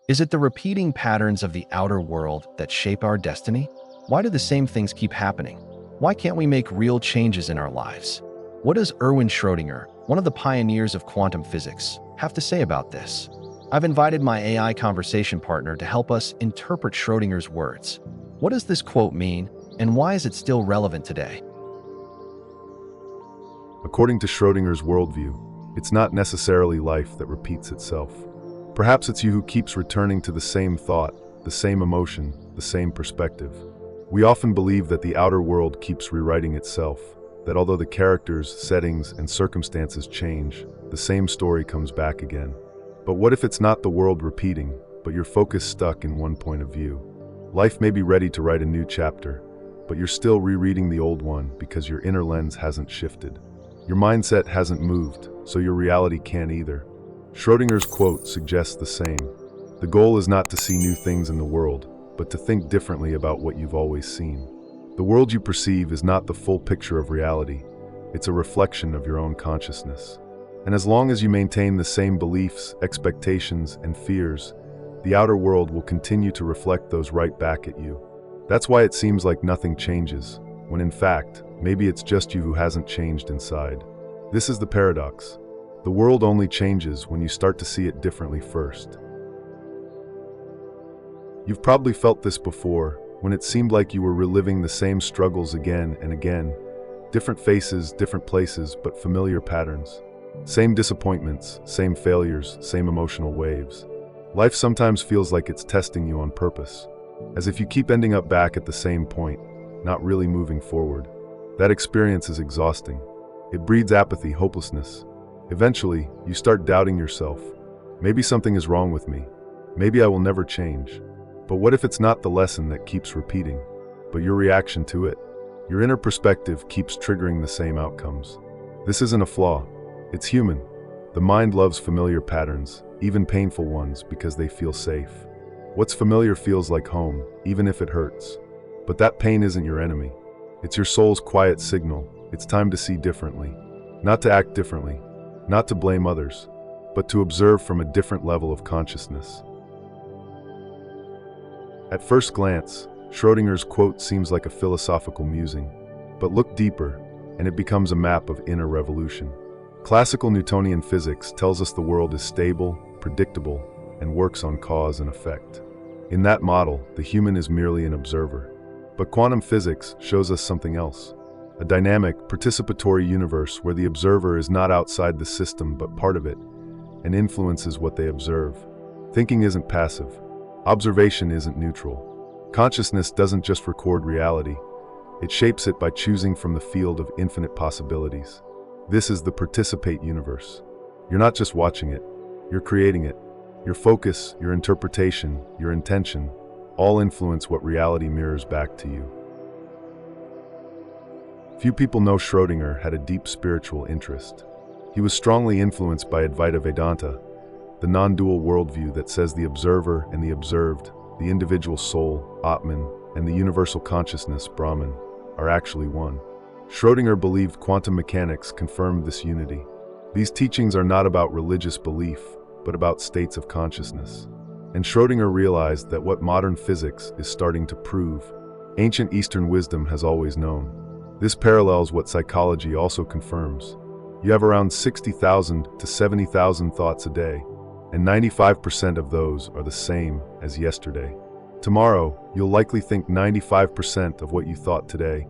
Is it the repeating patterns of the outer world that shape our destiny? Why do the same things keep happening? Why can't we make real changes in our lives? What does Erwin Schrödinger, one of the pioneers of quantum physics, have to say about this? I've invited my AI conversation partner to help us interpret Schrödinger's words. What does this quote mean, and why is it still relevant today? According to Schrödinger's worldview, it's not necessarily life that repeats itself. Perhaps it's you who keeps returning to the same thought, the same emotion, the same perspective. We often believe that the outer world keeps rewriting itself, that although the characters, settings, and circumstances change, the same story comes back again. But what if it's not the world repeating, but your focus stuck in one point of view? Life may be ready to write a new chapter, but you're still rereading the old one because your inner lens hasn't shifted. Your mindset hasn't moved, so your reality can't either. Schrödinger's quote suggests the same. The goal is not to see new things in the world, but to think differently about what you've always seen. The world you perceive is not the full picture of reality. It's a reflection of your own consciousness. And as long as you maintain the same beliefs, expectations, and fears, the outer world will continue to reflect those right back at you. That's why it seems like nothing changes, when in fact, maybe it's just you who hasn't changed inside. This is the paradox. The world only changes when you start to see it differently first. You've probably felt this before, when it seemed like you were reliving the same struggles again and again. Different faces, different places, but familiar patterns. Same disappointments, same failures, same emotional waves. Life sometimes feels like it's testing you on purpose, as if you keep ending up back at the same point, not really moving forward. That experience is exhausting. It breeds apathy, hopelessness. Eventually, you start doubting yourself. Maybe something is wrong with me. Maybe I will never change. But what if it's not the lesson that keeps repeating, but your reaction to it? Your inner perspective keeps triggering the same outcomes. This isn't a flaw. It's human. The mind loves familiar patterns, even painful ones, because they feel safe. What's familiar feels like home, even if it hurts. But that pain isn't your enemy. It's your soul's quiet signal. It's time to see differently. Not to act differently. Not to blame others, but to observe from a different level of consciousness. At first glance, Schrödinger's quote seems like a philosophical musing, but look deeper, and it becomes a map of inner revolution. Classical Newtonian physics tells us the world is stable, predictable, and works on cause and effect. In that model, the human is merely an observer. But quantum physics shows us something else. A dynamic, participatory universe where the observer is not outside the system but part of it, and influences what they observe. Thinking isn't passive. Observation isn't neutral. Consciousness doesn't just record reality. It shapes it by choosing from the field of infinite possibilities. This is the participate universe. You're not just watching it, you're creating it. Your focus, your interpretation, your intention, all influence what reality mirrors back to you. Few people know Schrödinger had a deep spiritual interest. He was strongly influenced by Advaita Vedanta, the non-dual worldview that says the observer and the observed, the individual soul, Atman, and the universal consciousness, Brahman, are actually one. Schrödinger believed quantum mechanics confirmed this unity. These teachings are not about religious belief, but about states of consciousness. And Schrödinger realized that what modern physics is starting to prove, ancient Eastern wisdom has always known. This parallels what psychology also confirms. You have around 60,000 to 70,000 thoughts a day, and 95% of those are the same as yesterday. Tomorrow, you'll likely think 95% of what you thought today,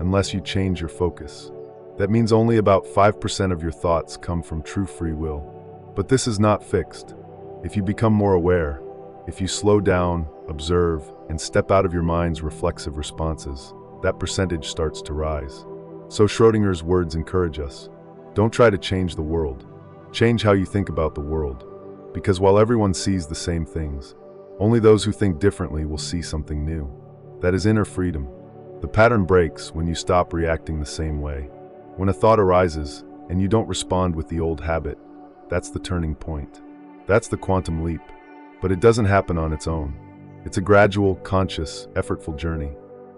unless you change your focus. That means only about 5% of your thoughts come from true free will. But this is not fixed. If you become more aware, if you slow down, observe, and step out of your mind's reflexive responses, that percentage starts to rise. So Schrödinger's words encourage us. Don't try to change the world. Change how you think about the world. Because while everyone sees the same things, only those who think differently will see something new. That is inner freedom. The pattern breaks when you stop reacting the same way. When a thought arises, and you don't respond with the old habit, that's the turning point. That's the quantum leap. But it doesn't happen on its own. It's a gradual, conscious, effortful journey.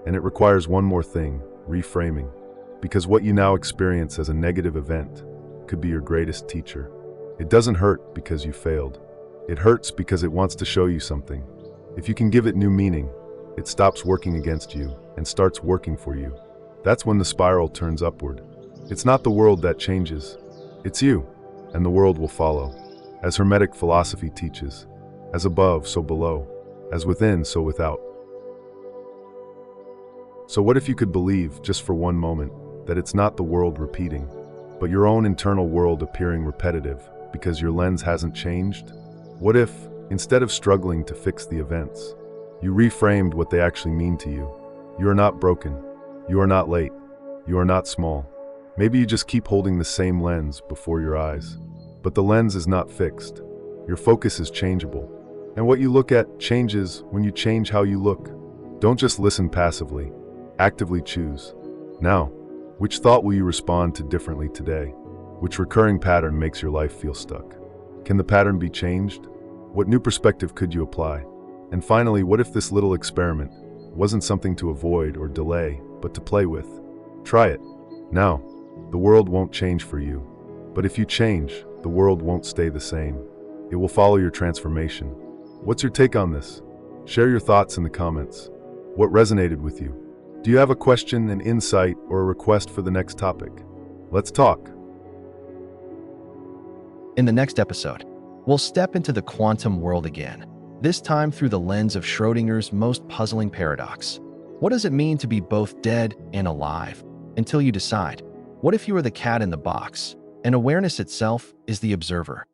And it requires one more thing, reframing. Because what you now experience as a negative event could be your greatest teacher. It doesn't hurt because you failed. It hurts because it wants to show you something. If you can give it new meaning, it stops working against you and starts working for you. That's when the spiral turns upward. It's not the world that changes, it's you, and the world will follow. As Hermetic philosophy teaches, as above, so below, as within, so without. So what if you could believe, just for one moment, that it's not the world repeating, but your own internal world appearing repetitive because your lens hasn't changed? What if, instead of struggling to fix the events, you reframed what they actually mean to you? You are not broken. You are not late. You are not small. Maybe you just keep holding the same lens before your eyes. But the lens is not fixed. Your focus is changeable. And what you look at changes when you change how you look. Don't just listen passively. Actively choose. Now, which thought will you respond to differently today? Which recurring pattern makes your life feel stuck? Can the pattern be changed? What new perspective could you apply? And finally, what if this little experiment wasn't something to avoid or delay, but to play with? Try it. Now, the world won't change for you. But if you change, the world won't stay the same. It will follow your transformation. What's your take on this? Share your thoughts in the comments. What resonated with you? Do you have a question, an insight, or a request for the next topic? Let's talk. In the next episode, we'll step into the quantum world again, this time through the lens of Schrödinger's most puzzling paradox. What does it mean to be both dead and alive? Until you decide, what if you are the cat in the box, and awareness itself is the observer?